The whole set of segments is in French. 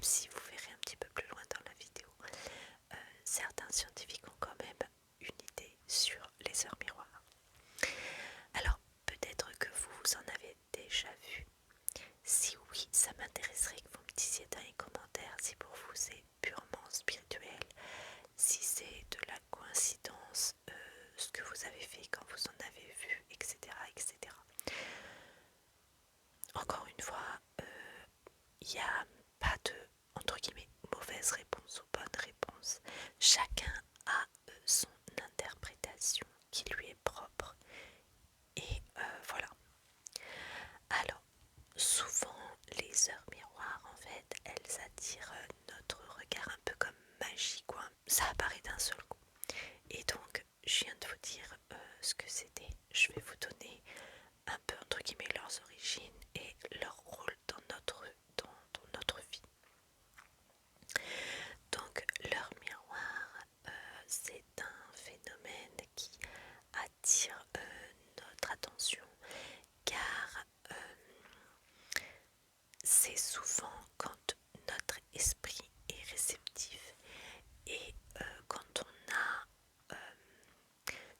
si vous verrez un petit peu plus loin dans la vidéo, certains scientifiques ont quand même une idée sur les heures miroirs. Alors, peut-être que vous en avez déjà vu. Si oui, ça m'intéresserait que vous me disiez dans les commentaires si pour vous c'est purement spirituel, si c'est de la coïncidence, ce que vous avez fait quand vous en avez vu, etc. etc. Encore une fois, il n'y a pas de, entre guillemets, mauvaise réponse ou bonne réponse. Chacun a son interprétation qui lui est propre. Et voilà. Alors, souvent, les heures miroirs, en fait, elles attirent notre regard un peu comme magie, quoi. Ça apparaît d'un seul coup. Et donc, je viens de vous dire ce que c'était. Je vais vous donner un peu, entre guillemets, leurs origines et leur rôle dans notre vie. Donc, l'heure miroir, c'est un phénomène qui attire notre attention car c'est souvent quand notre esprit est réceptif et quand on a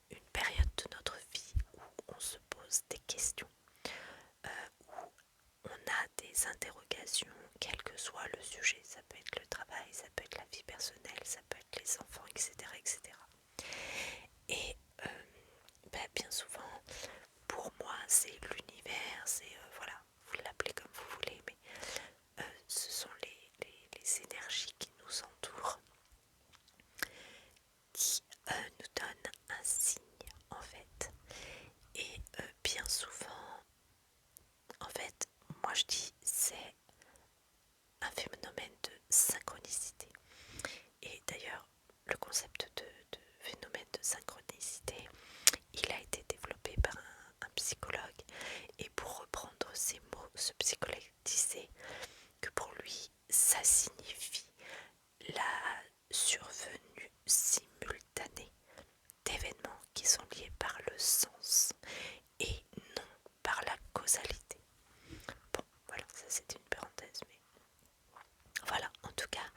une période de notre vie où on se pose des questions, où on a des interrogations, quel que soit le sujet, ça peut être le travail, ça peut être la vie personnelle, ça peut être les enfants, etc. etc. Et bien souvent, pour moi, c'est l'univers, c'est, voilà, vous l'appelez comme vous voulez, mais ce sont les énergies qui nous entourent, qui nous donnent un signe, en fait. Et bien souvent, en fait, moi je dis, c'est un phénomène de synchronicité. Et d'ailleurs, le concept de phénomène de synchronicité, il a été développé par un psychologue. Et pour reprendre ces mots, ce psychologue disait que pour lui, ça signifie la survenue simultanée d'événements qui sont liés par le sens et non par la causalité. Bon, voilà, ça c'était une parenthèse, mais voilà, en tout cas,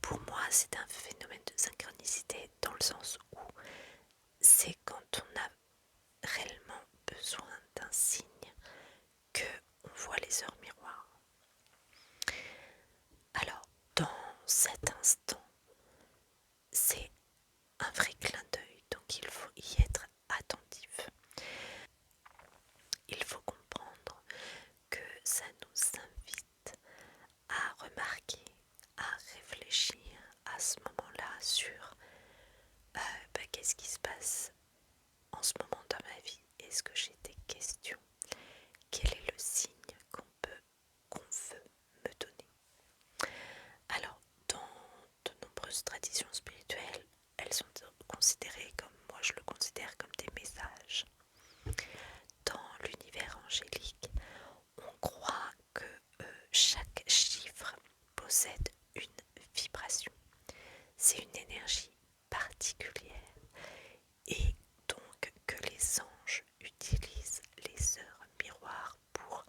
pour moi, c'est un phénomène de synchronicité dans le sens où c'est quand on a réellement besoin d'un signe que on voit les heures miroirs. Alors, dans cet instant, c'est un vrai clin d'œil, donc il faut y être attentif. Il faut comprendre que ça nous invite à remarquer, à réfléchir à ce moment-là sur qu'est-ce qui se passe en ce moment dans ma vie. Est-ce que j'ai des questions? Quel est le signe qu'on veut me donner? Alors, dans de nombreuses traditions spirituelles, elles sont considérées comme, moi je le considère comme des messages. Dans l'univers angélique, on croit que chaque chiffre possède une vibration. C'est une énergie particulière et donc que les anges utilisent les heures miroirs pour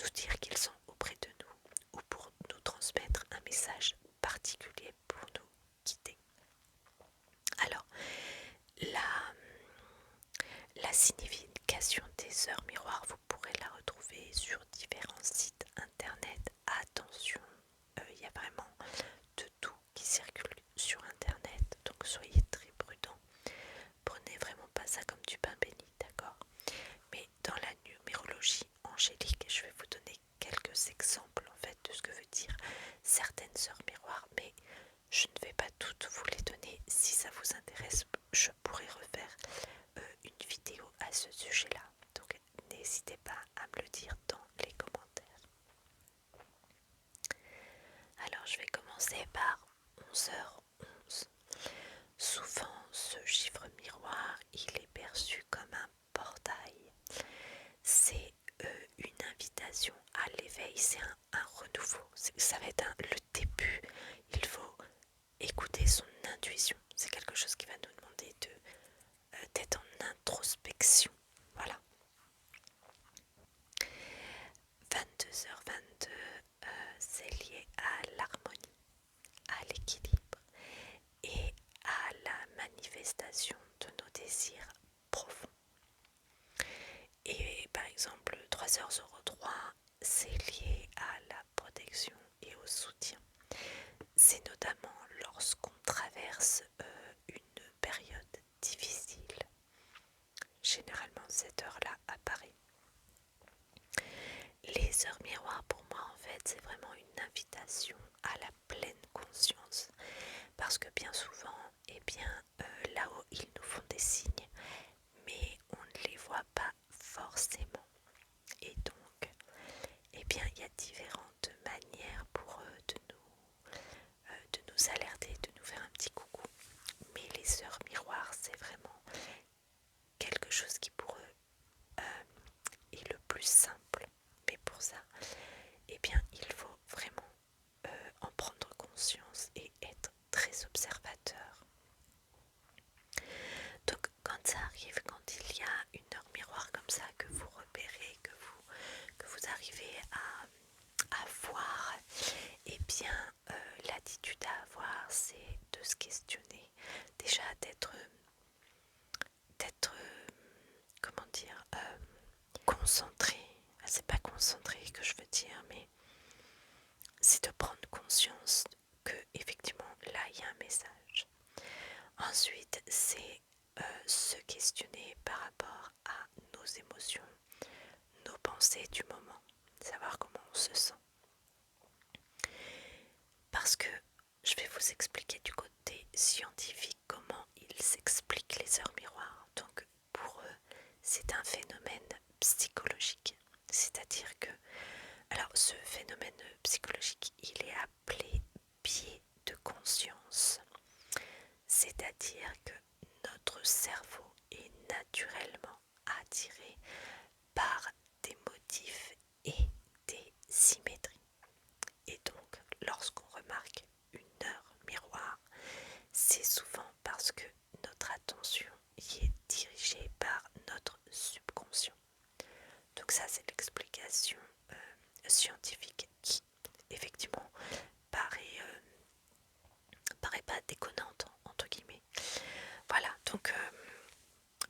nous dire qu'ils sont auprès de nous ou pour nous transmettre un message particulier pour nous guider. Alors, la signification des heures miroirs, vous pourrez la retrouver sur différents sites internet. Attention, il y a vraiment de tout qui circule sur internet, donc soyez très prudents. Prenez vraiment pas ça comme du pain béni, d'accord? Mais dans la numérologie angélique, je vais vous donner quelques exemples en fait de ce que veut dire certaines heures miroirs, mais je ne vais pas toutes vous les donner. Si ça vous intéresse, je pourrais refaire une vidéo à ce sujet-là. Donc n'hésitez pas à me le dire dans les commentaires. Alors je vais commencer par 11h11. Souvent ce chiffre miroir, il est perçu comme un portail. C'est une invitation à l'éveil, c'est un renouveau. Ça va être le début. Il faut écouter son intuition. C'est quelque chose qui va nous demander d'être en introspection. Voilà. 22h22, c'est lié à l'harmonie. 3h03, c'est lié à la protection et au soutien. C'est notamment lorsqu'on traverse une période difficile. Généralement, cette heure-là apparaît. Les heures miroirs, pour moi, en fait, c'est vraiment une invitation à la pleine conscience. Parce que bien souvent, eh bien, là-haut, ils nous font des signes, mais on ne les voit pas forcément. Et donc, eh bien, il y a différentes manières pour eux de nous alerter, de nous faire un petit coucou. Mais les heures miroirs, c'est vraiment quelque chose qui pour eux est le plus simple. Mais pour ça, eh bien, il faut vraiment en prendre conscience et être très observateur. Donc quand ça arrive, quand il y a une heure miroir comme ça que vous repérez, que vous arrivez à voir, eh bien l'attitude à avoir, c'est de se questionner, déjà d'être comment dire, concentré. C'est pas concentré que je veux dire, mais c'est de prendre conscience que effectivement là il y a un message. Ensuite, c'est se questionner par rapport à nos émotions, nos pensées du moment, savoir comment on se sent. Parce que je vais vous expliquer du côté scientifique comment ils s'expliquent les heures miroirs. Donc pour eux, c'est un phénomène psychologique. C'est-à-dire que, alors ce phénomène psychologique, il est appelé biais de conscience. C'est-à-dire que notre cerveau est naturellement attiré par des motifs et des symétries. Et donc, lorsqu'on remarque une heure miroir, c'est souvent parce que notre attention y est dirigée par notre subconscient. Donc ça, c'est l'explication scientifique qui, effectivement, paraît pas déconnante, entre guillemets. Voilà, donc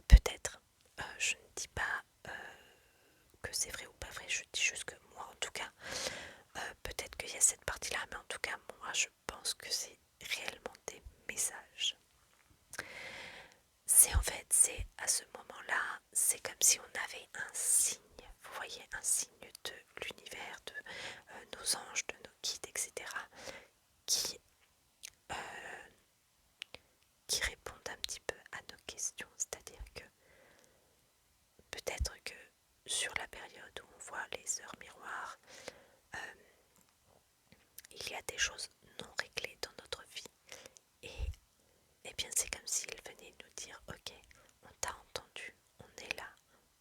peut-être, je ne dis pas que c'est vrai ou pas vrai, je dis juste que moi, en tout cas, peut-être qu'il y a cette partie-là, mais en tout cas, moi, je pense que c'est réellement des messages. C'est à ce moment-là, c'est comme si on avait un signe, vous voyez, un signe de l'univers, de nos anges, de nos guides, etc., qui, euh, qui répondent un petit peu à nos questions. C'est-à-dire que peut-être que sur la période où on voit les heures miroirs, il y a des choses non réglées dans notre vie. Et eh bien c'est comme s'il venait nous dire, ok, on t'a entendu, on est là,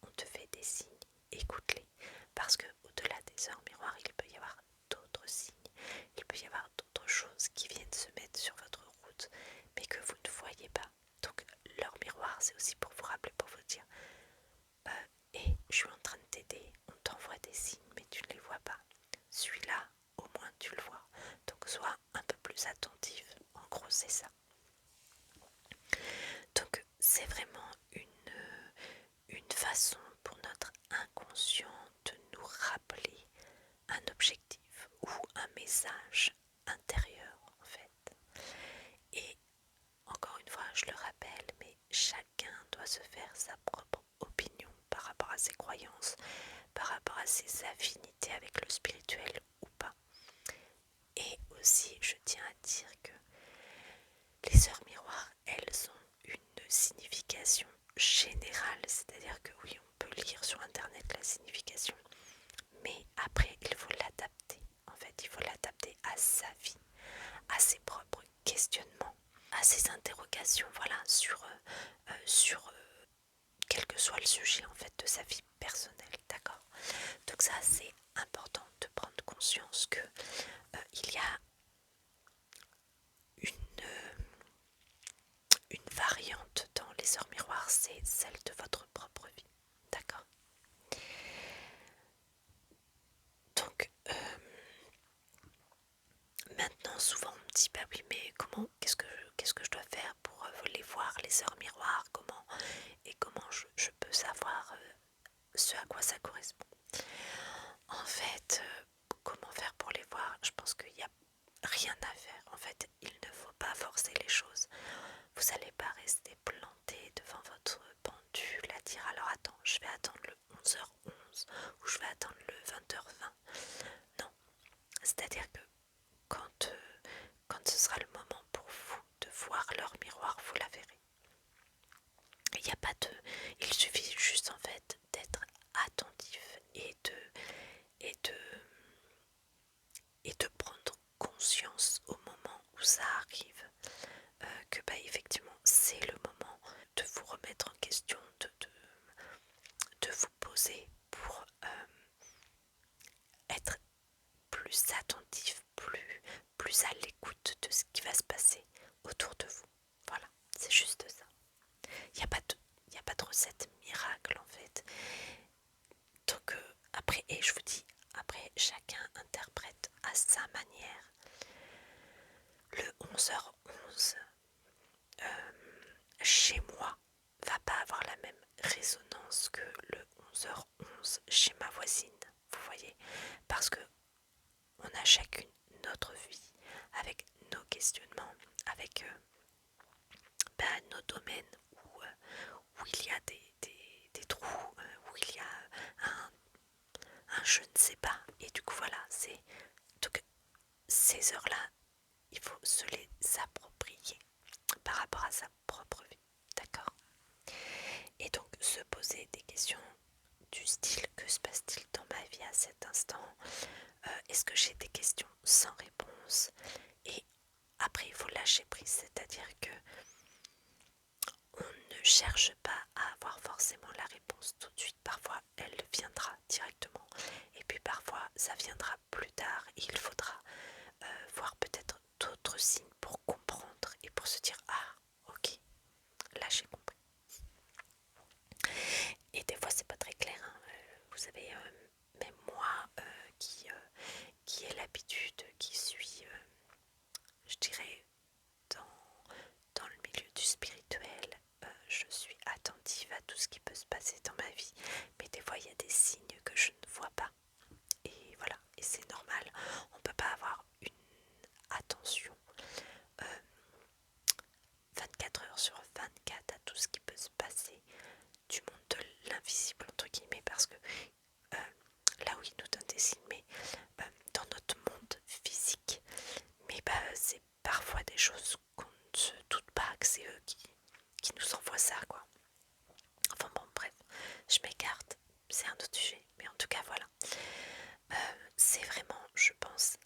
on te fait des signes, écoute-les. Parce que au-delà des heures miroirs, il peut y avoir d'autres signes, il peut y avoir d'autres choses qui viennent se mettre sur votre route, mais que vous ne voyez pas. Donc l'heure miroir, c'est aussi pour vous rappeler, pour vous dire, et je suis en train de t'aider, on t'envoie des signes, mais tu ne les vois pas. Celui-là, au moins tu le vois. Donc sois un peu plus attentif. En gros, c'est ça. Donc c'est vraiment une façon pour notre inconscient de nous rappeler un objectif ou un message intérieur en fait. Et encore une fois, je le rappelle, mais chacun doit se faire sa propre opinion par rapport à ses croyances, par rapport à ses affinités avec le spirituel ou pas. Et aussi, je tiens à dire que les heures miroirs, elles ont une signification générale, c'est-à-dire que oui, on peut lire sur internet la signification, mais après, il faut l'adapter. En fait, il faut l'adapter à sa vie, à ses propres questionnements, à ses interrogations, voilà, sur quel que soit le sujet en fait de sa vie personnelle, d'accord. Donc ça, c'est important de prendre conscience que il y a une variante dans les heures miroirs, c'est celle de votre propre vie, d'accord. Donc maintenant, souvent on me dit, bah oui, mais comment, qu'est-ce que je dois faire pour les voir, les heures miroirs, comment je peux savoir ce à quoi ça correspond. En fait, comment faire pour les voir? Je pense qu'il n'y a rien à faire. En fait, il ne faut pas forcer les choses. Vous n'allez pas rester planté devant votre pendule à dire alors attends, je vais attendre le 11h11 ou je vais attendre le 20h20. Non, c'est-à-dire que quand ce sera le moment pour vous de voir leur miroir, vous la verrez. Il n'y a pas de. Il suffit juste en fait d'être attentif et de et de prendre conscience au moment où ça arrive que bah effectivement c'est le moment de vous remettre en question, de vous poser pour être plus attentif, plus à l'écoute de ce qui va se passer autour de vous. Voilà, c'est juste ça. Il n'y a pas de, il y a pas de recette miracle en fait. Donc après, et je vous dis, après chacun interprète à sa manière. Le 11h11 chez moi va pas avoir la même résonance que le 11h11 chez ma voisine. Vous voyez, parce que on a chacune notre vie avec nos questionnements, avec nos domaines où il y a des trous, où il y a un je ne sais pas. Et du coup voilà, c'est donc ces heures-là, il faut se les approprier par rapport à sa propre vie. D'accord? Et donc se poser des questions du style que se passe-t-il dans ma vie à cet instant? Est-ce que j'ai des questions sans réponse? Et après il faut lâcher prise, c'est-à-dire que on ne cherche pas à avoir forcément la réponse tout de suite. Parfois elle viendra directement et puis parfois ça viendra plus tard et il faudra voir peut-être d'autres signes pour comprendre et pour se dire ah ok, là j'ai compris. Et des fois c'est pas très clair, hein. Vous savez, même moi qui ai l'habitude, qui suis, je dirais, dans le milieu du spirituel, je suis attentive à tout ce qui peut se passer dans ma vie. Mais des fois il y a des signes que je ne vois pas. Et voilà, et c'est normal. On ne peut pas avoir une attention 24 heures sur 24 à tout ce qui peut se passer du monde de l'invisible entre guillemets, parce que là oui nous donne des signes, mais dans notre monde physique, mais c'est parfois des choses qu'on ne se doute pas que c'est eux qui nous envoient ça quoi. Enfin bon bref, je m'écarte, c'est un autre sujet, mais en tout cas voilà. C'est vraiment, je pense,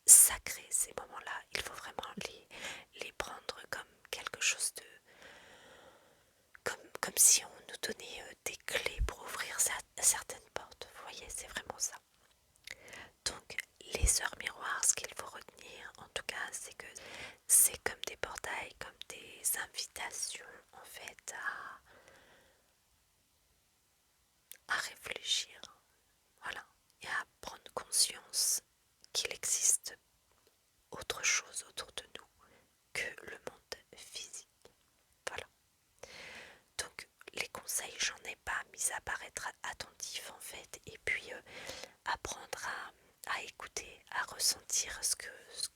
sacré ces moments-là. Il faut vraiment les prendre comme quelque chose de comme si on nous donnait des clés pour ouvrir certaines portes. Vous voyez, c'est vraiment ça. Donc, les heures miroirs, ce qu'il faut retenir, en tout cas, c'est que c'est comme des portails, comme des invitations, en fait, à réfléchir. Voilà. Et à prendre conscience qu'il existe autre chose autour de nous que le monde physique. Voilà. Donc les conseils, j'en ai pas, mis à part être attentif en fait, et puis apprendre à écouter, à ressentir ce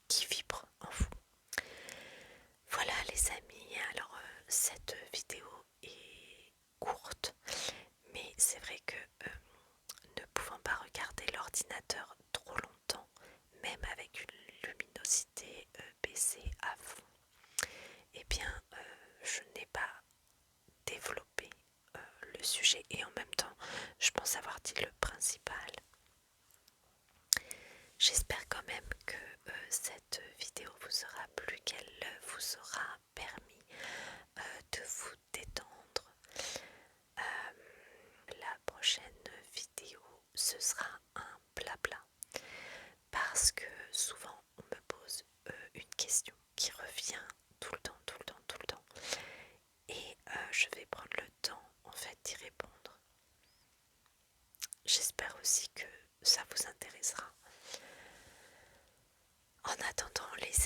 qui vibre en vous. Voilà les amis, alors cette vidéo est courte, mais c'est vrai que ne pouvant pas regarder l'ordinateur trop longtemps, même avec une luminosité baissée à fond, eh bien je n'ai pas développé le sujet et en même temps je pense avoir dit le principal. J'espère quand même que cette vidéo vous aura plu, qu'elle vous aura permis de vous détendre. La prochaine vidéo ce sera un blabla parce que souvent on me pose une question qui revient tout le temps, tout le temps, tout le temps, et je vais prendre le temps en fait d'y répondre. J'espère aussi que ça vous intéressera. En attendant les